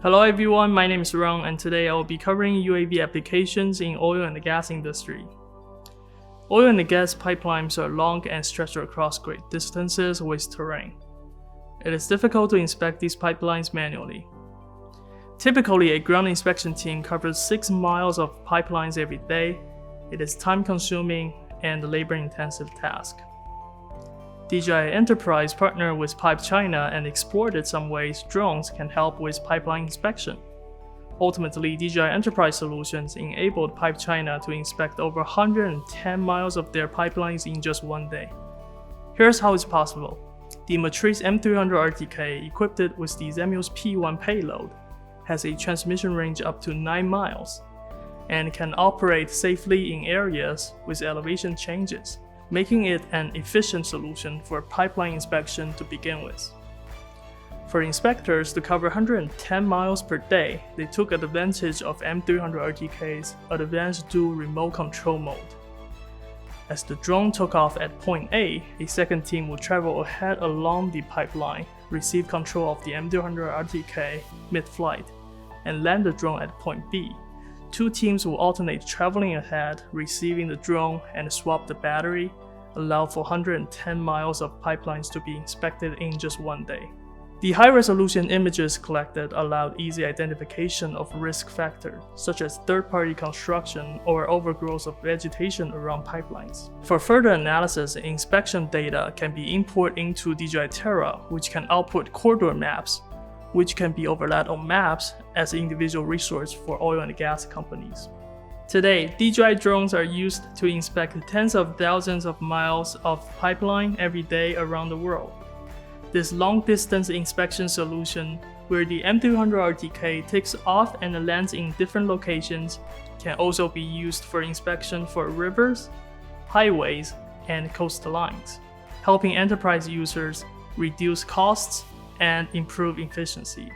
Hello everyone, my name is Rong, and today I will be covering UAV applications in oil and gas industry. Oil and gas pipelines are long and stretch across great distances with terrain. It is difficult to inspect these pipelines manually. Typically, a ground inspection team covers 6 miles of pipelines every day. It is time-consuming and a labor-intensive task. djienterprise partnered with PipeChina and explored some ways drones can help with pipeline inspection. Ultimately, djienterprise solutions enabled PipeChina to inspect over 110 miles of their pipelines in just one day. Here's how it's possible. The Matrice M300 RTK, equipped with the Zenmuse P1 payload, has a transmission range up to 9 miles and can operate safely in areas with elevation changes, making it an efficient solution for pipeline inspection to begin with. For inspectors to cover 110 miles per day, they took advantage of M300 RTK's advanced dual remote control mode. As the drone took off at point A, a second team would travel ahead along the pipeline, receive control of the M300 RTK mid-flight, and land the drone at point B. 2 teams will alternate traveling ahead, receiving the drone, and swap the battery, allow for 110 miles of pipelines to be inspected in just one day. The high-resolution images collected allowed easy identification of risk factors, such as third-party construction or overgrowth of vegetation around pipelines. For further analysis, inspection data can be imported into djienterprise, which can output corridor maps, which can be overlaid on maps as an individual resource for oil and gas companies. Today, DJI drones are used to inspect tens of thousands of miles of pipeline every day around the world. This long-distance inspection solution, where the M300 RTK takes off and lands in different locations, can also be used for inspection for rivers, highways, and coastlines, helping enterprise users reduce costs and improve efficiency.